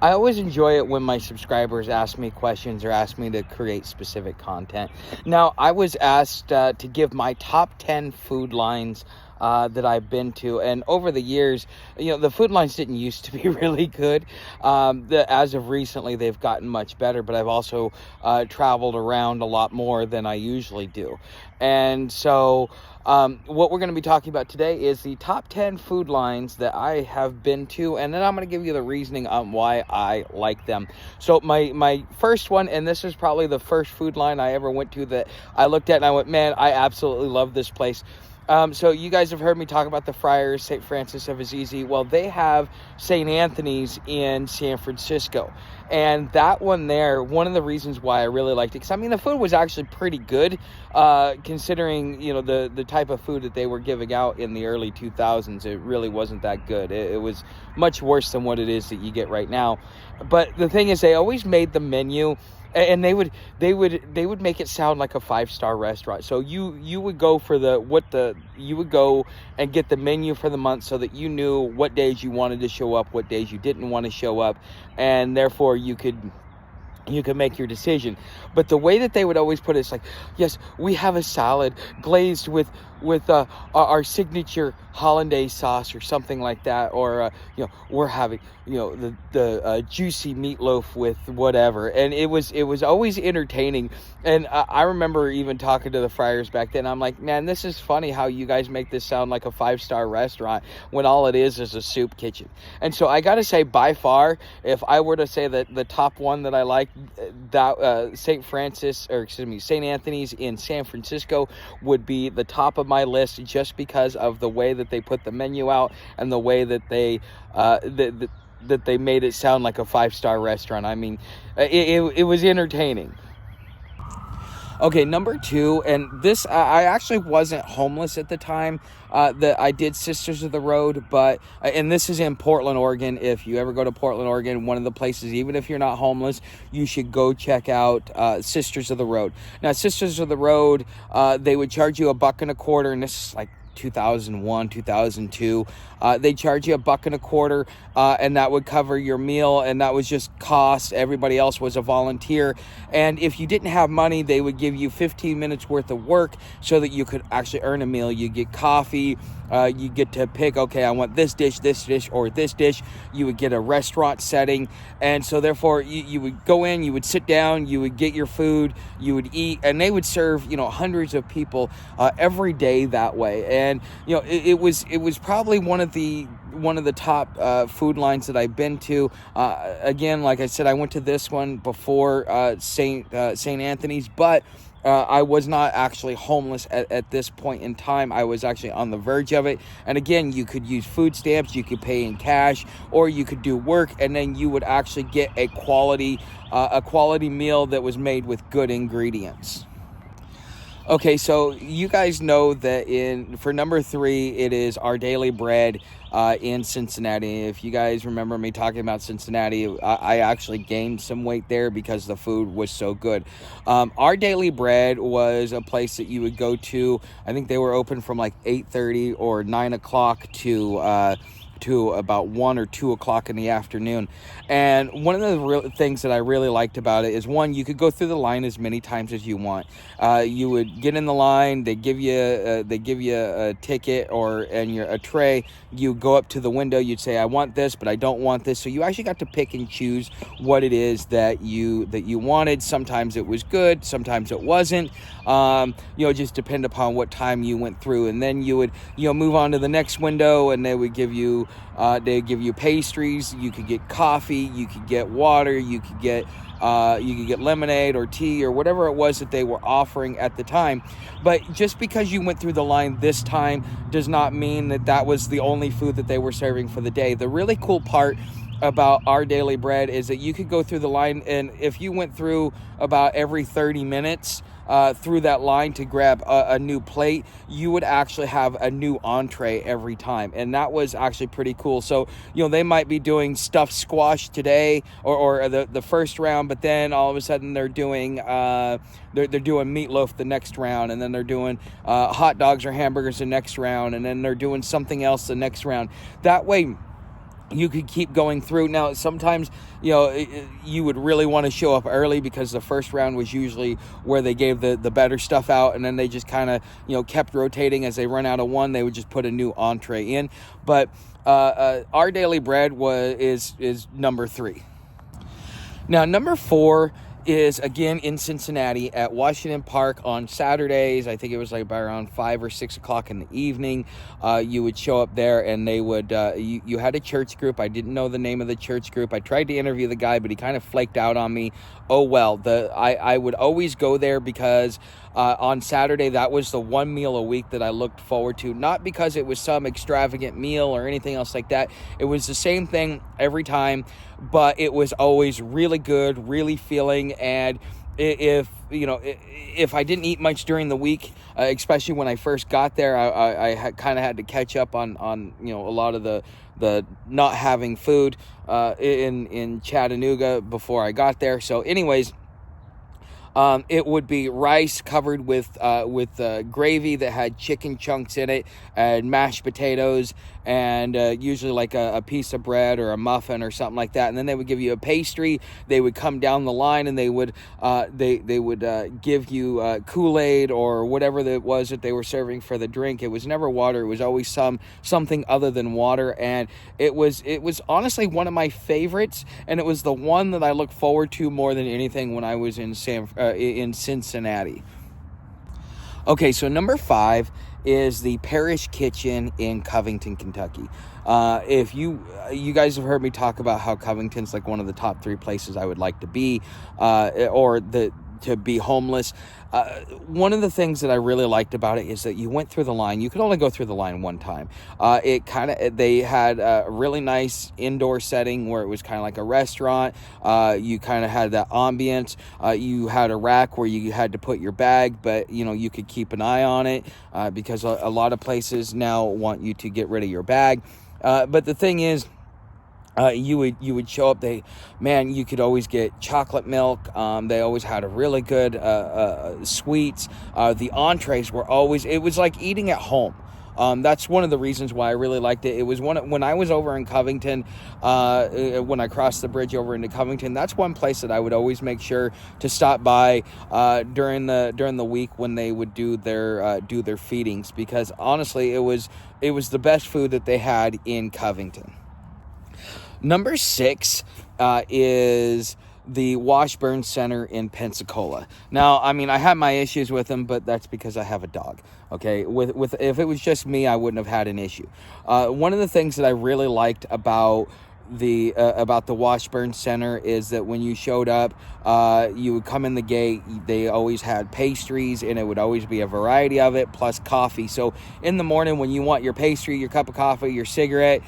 I always enjoy it when my subscribers ask me questions or ask me to create specific content. Now, I was asked to give my top 10 food lines that I've been to, and over the years, the food lines didn't used to be really good. As of recently, they've gotten much better, but I've also traveled around a lot more than I usually do. And so what we're going to be talking about today is the top 10 food lines that I have been to, and then I'm going to give you the reasoning on why I like them. So my first one, and this is probably the first food line I ever went to that I looked at and I went, man, I absolutely love this place. So you guys have heard me talk about the Friars, St. Francis of Assisi. Well, they have St. Anthony's in San Francisco. And that one there, one of the reasons why I really liked it, because, the food was actually pretty good, considering, the type of food that they were giving out in the early 2000s. It really wasn't that good. It was much worse than what it is that you get right now. But the thing is, they always made the menu, and they would make it sound like a 5-star restaurant. So you would go for you would go and get the menu for the month so that you knew what days you wanted to show up, what days you didn't want to show up, and therefore you could make your decision. But the way that they would always put it is like, yes, we have a salad glazed with our signature hollandaise sauce or something like that, or we're having the juicy meatloaf with whatever. And it was always entertaining. And I remember even talking to the Friars back then. I'm like, man, this is funny how you guys make this sound like a 5-star restaurant when all it is a soup kitchen. And so I gotta say, by far, if I were to say that the top one that I like, that St. Anthony's in San Francisco would be the top of my list, just because of the way that they put the menu out and the way that they that they made it sound like a 5-star restaurant. It was entertaining. Okay, number 2, and this, I actually wasn't homeless at the time that I did Sisters of the Road, but, and this is in Portland, Oregon. If you ever go to Portland, Oregon, one of the places, even if you're not homeless, you should go check out Sisters of the Road. Now, Sisters of the Road, they would charge you $1.25, and this is like 2001, 2002. They charge you $1.25, and that would cover your meal, and that was just cost. Everybody else was a volunteer. And if you didn't have money, they would give you 15 minutes worth of work so that you could actually earn a meal. You get coffee. You get to pick, okay, I want this dish, or this dish. You would get a restaurant setting. And so therefore you would go in, you would sit down, you would get your food, you would eat, and they would serve, hundreds of people every day that way. And, it was probably one of the top food lines that I've been to. Again, like I said, I went to this one before St. Anthony's, but I was not actually homeless at this point in time. I was actually on the verge of it. And again, you could use food stamps, you could pay in cash, or you could do work, and then you would actually get a quality meal that was made with good ingredients. Okay, so you guys know that for number 3, it is Our Daily Bread in Cincinnati. If you guys remember me talking about Cincinnati, I actually gained some weight there because the food was so good. Our Daily Bread was a place that you would go to. I think they were open from like 8:30 or 9 o'clock to about 1 or 2 o'clock in the afternoon. And one of the things that I really liked about it is, one, you could go through the line as many times as you want. You would get in the line, they give you a ticket and a tray. You go up to the window, you'd say, I want this, but I don't want this. So you actually got to pick and choose what it is that you wanted. Sometimes it was good, sometimes it wasn't. It just depended upon what time you went through. And then you would move on to the next window, and they would give you pastries. You could get coffee, you could get water, you could get lemonade or tea or whatever it was that they were offering at the time. But just because you went through the line this time does not mean that was the only food that they were serving for the day. The really cool part about Our Daily Bread is that you could go through the line, and if you went through about every 30 minutes through that line to grab a new plate, you would actually have a new entree every time. And that was actually pretty cool. So, they might be doing stuffed squash today or the first round, but then all of a sudden they're doing meatloaf the next round, and then they're doing hot dogs or hamburgers the next round, and then they're doing something else the next round. That way, you could keep going through. Now, sometimes, you would really want to show up early because the first round was usually where they gave the better stuff out, and then they just kind of, kept rotating. As they run out of one, they would just put a new entree in. But our daily bread is number 3. Now, number 4 is, again, in Cincinnati at Washington Park on Saturdays. I think it was like about around 5 or 6 o'clock in the evening. You would show up there, and they would, you had a church group. I didn't know the name of the church group. I tried to interview the guy, but he kind of flaked out on me. Oh, well, I would always go there because on Saturday, that was the one meal a week that I looked forward to. Not because it was some extravagant meal or anything else like that. It was the same thing every time, but it was always really good, really filling. And if I didn't eat much during the week, especially when I first got there, I kind of had to catch up on a lot of the not having food in Chattanooga before I got there. So anyways, it would be rice covered with gravy that had chicken chunks in it, and mashed potatoes, and usually like a piece of bread or a muffin or something like that. And then they would give you a pastry. They would come down the line, and they would give you Kool-Aid or whatever it was that they were serving for the drink. It was never water. It was always something other than water, and it was honestly one of my favorites, and it was the one that I look forward to more than anything when I was in Cincinnati. Okay, so number 5 is the Parish Kitchen in Covington, Kentucky. If you guys have heard me talk about how Covington's like one of the top 3 places I would like to be, to be homeless. One of the things that I really liked about it is that you went through the line. You could only go through the line one time. They had a really nice indoor setting where it was kind of like a restaurant. You kind of had that ambience. You had a rack where you had to put your bag, but you could keep an eye on it because a lot of places now want you to get rid of your bag. But the thing is, you would show up. You could always get chocolate milk. They always had a really good sweets. The entrees were always, it was like eating at home. That's one of the reasons why I really liked it. It was when I was over in Covington, when I crossed the bridge over into Covington, that's one place that I would always make sure to stop by during the week when they would do their feedings, because honestly, it was the best food that they had in Covington. Number 6 is the Washburn Center in Pensacola. Now, I have my issues with them, but that's because I have a dog. Okay, with if it was just me, I wouldn't have had an issue. One of the things that I really liked about the Washburn Center is that when you showed up, you would come in the gate. They always had pastries, and it would always be a variety of it, plus coffee. So in the morning, when you want your pastry, your cup of coffee, your cigarette,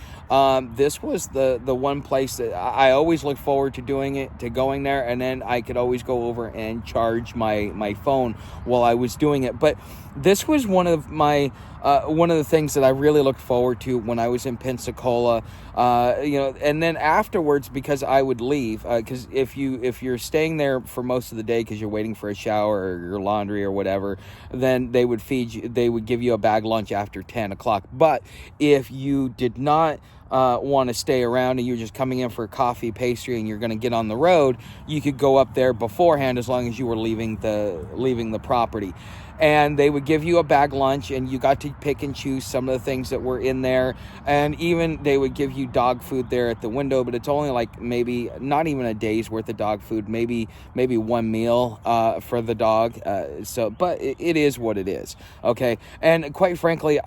this was the one place that I always look forward to going there, and then I could always go over and charge my phone while I was doing it. But this was one of the things that I really looked forward to when I was in Pensacola, and then afterwards, because I would leave, because if you're staying there for most of the day because you're waiting for a shower or your laundry or whatever, then they would give you a bag lunch after 10 o'clock. But if you did not want to stay around and you're just coming in for coffee, pastry, and you're going to get on the road, you could go up there beforehand as long as you were leaving the property. And they would give you a bag lunch, and you got to pick and choose some of the things that were in there. And even they would give you dog food there at the window, but it's only like maybe not even a day's worth of dog food, maybe one meal for the dog. But it is what it is. Okay. And quite frankly,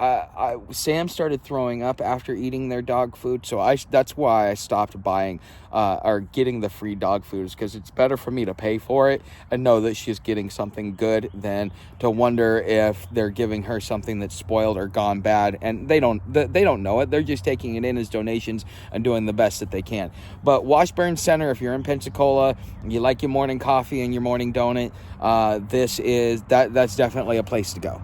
Sam started throwing up after eating their dog food. So that's why I stopped buying or getting the free dog food, is because it's better for me to pay for it and know that she's getting something good than to wonder if they're giving her something that's spoiled or gone bad, and they don't know it. They're just taking it in as donations and doing the best that they can. But Washburn Center, if you're in Pensacola, you like your morning coffee and your morning donut, that's definitely a place to go.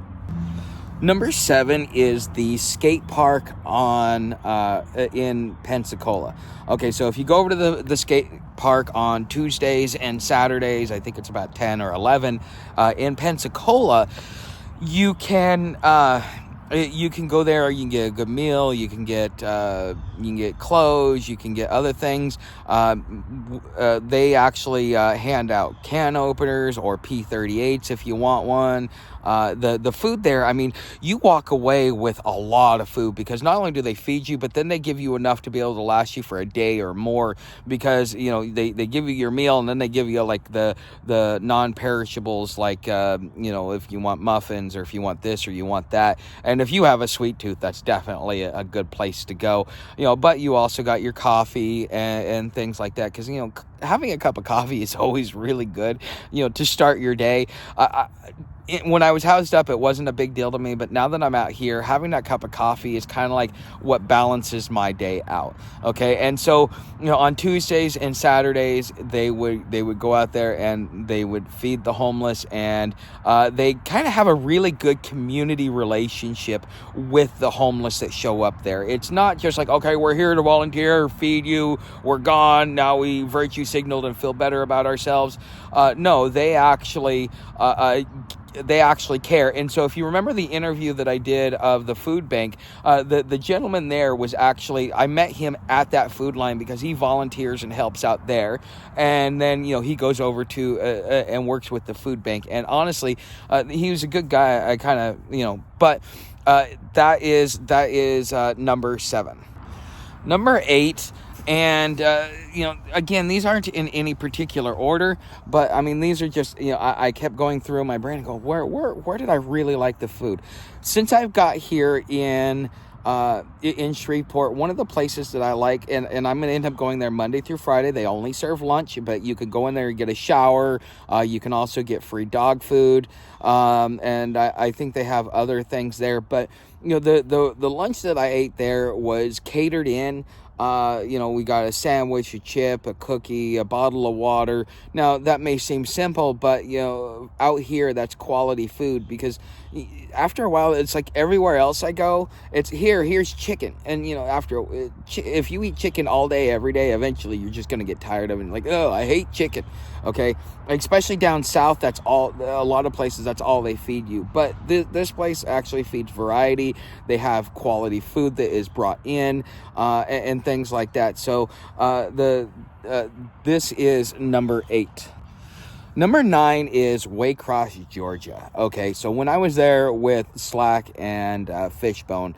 Number 7 is the skate park in Pensacola. Okay, so if you go over to the skate park on Tuesdays and Saturdays, I think it's about 10 or 11 in Pensacola, you can you can go there, you can get a good meal, you can get clothes, you can get other things. They actually hand out can openers or P38s if you want one. The food there, I mean, you walk away with a lot of food, because not only do they feed you, but then they give you enough to be able to last you for a day or more, because they give you your meal, and then they give you like the non-perishables, like if you want muffins, or if you want this or you want that. And if you have a sweet tooth, that's definitely a good place to go. But you also got your coffee and things like that, because having a cup of coffee is always really good to start your day. When I was housed up, it wasn't a big deal to me, but now that I'm out here, having that cup of coffee is kind of like what balances my day out. Okay, and so on Tuesdays and Saturdays, they would go out there and they would feed the homeless, and they kind of have a really good community relationship with the homeless that show up there. It's not just like, okay, we're here to volunteer, feed you, we're gone, now we virtue signaled and feel better about ourselves. No, they actually care. And so if you remember the interview that I did of the food bank, the gentleman there was actually, I met him at that food line because he volunteers and helps out there. And then, he goes over to and works with the food bank. And honestly, he was a good guy. I kind of, but that is number 7. Number 8. And, again, these aren't in any particular order, but I mean, these are just, I kept going through my brain and go, where did I really like the food? Since I've got here in Shreveport, one of the places that I like, and I'm going to end up going there Monday through Friday. They only serve lunch, but you could go in there and get a shower. You can also get free dog food. And I think they have other things there, but the lunch that I ate there was catered in. We got a sandwich, a chip, a cookie, a bottle of water. Now, that may seem simple, but, out here, that's quality food, because after a while, it's like everywhere else I go, it's here's chicken. And, if you eat chicken all day, every day, eventually you're just going to get tired of it. Like, oh, I hate chicken. Okay. Especially down south, a lot of places, that's all they feed you. But this place actually feeds variety. They have quality food that is brought in, and things like that. So, this is number 8. Number 9 is Waycross, Georgia. Okay, so when I was there with Slack and Fishbone,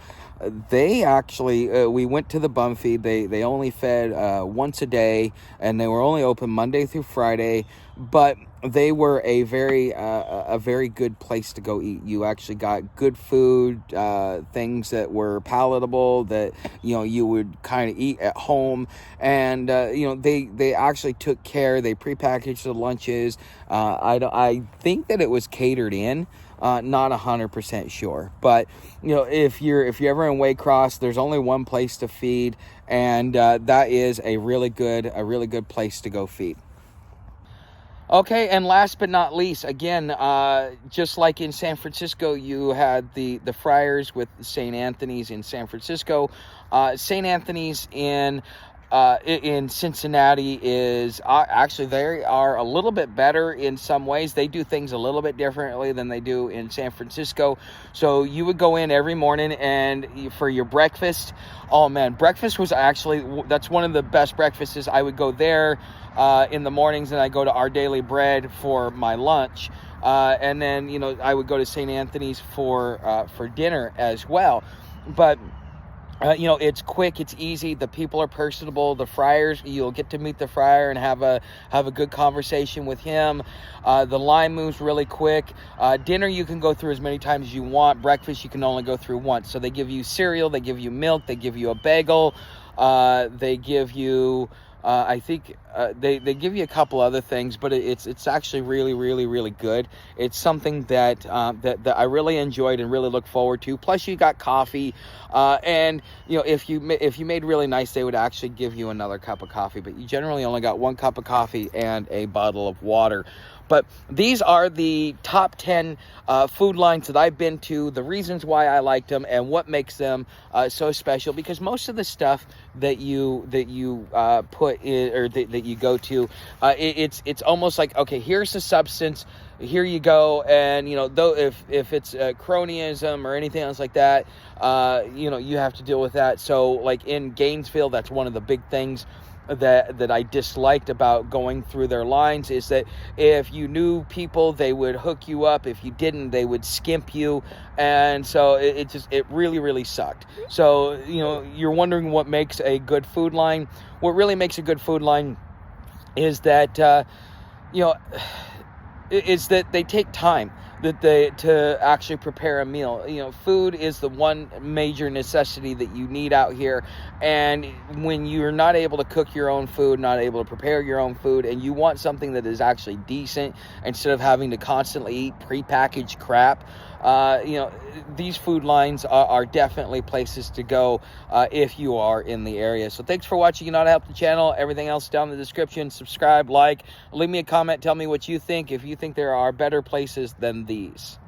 they actually, we went to the bum feed. They only fed once a day, and they were only open Monday through Friday, but they were a very good place to go eat. You actually got good food, things that were palatable, that you would kind of eat at home, and they actually took care. They prepackaged the lunches. I think that it was catered in. Not 100% sure, but if you're ever in Waycross, there's only one place to feed, and that is a really good place to go feed. Okay, and last but not least, again, just like in San Francisco, you had the Friars with St. Anthony's in San Francisco. St. Anthony's in Cincinnati is actually, they are a little bit better in some ways. They do things a little bit differently than they do in San Francisco. So you would go in every morning, and for your breakfast, oh man, breakfast was actually, that's one of the best breakfasts. I would go there in the mornings, and I go to Our Daily Bread for my lunch. And then, I would go to St. Anthony's for dinner as well. But it's quick, it's easy. The people are personable. The Friars, you'll get to meet the Friar and have a good conversation with him. The line moves really quick. Dinner, you can go through as many times as you want. Breakfast, you can only go through once. So they give you cereal, they give you milk, they give you a bagel, they give you I think they give you a couple other things, but it's actually really good. It's something that that I really enjoyed and really look forward to. Plus, you got coffee, and if you made really nice, they would actually give you another cup of coffee. But you generally only got one cup of coffee and a bottle of water. But these are the top 10 food lines that I've been to, the reasons why I liked them, and what makes them so special. Because most of the stuff that you put in, or that you go to, it's almost like, okay, here's the substance, here you go, and though if it's cronyism or anything else like that, you have to deal with that. So like in Gainesville, that's one of the big things that I disliked about going through their lines, is that if you knew people, they would hook you up. If you didn't, they would skimp you. And so it really, really sucked. So, you're wondering what makes a good food line. What really makes a good food line is that, is that they take time to actually prepare a meal. Food is the one major necessity that you need out here. And when you're not able to cook your own food, not able to prepare your own food, and you want something that is actually decent instead of having to constantly eat prepackaged crap, these food lines are definitely places to go if you are in the area. So thanks for watching. You know how to help the channel. Everything else down in the description. Subscribe, like, leave me a comment. Tell me what you think, if you think there are better places than these.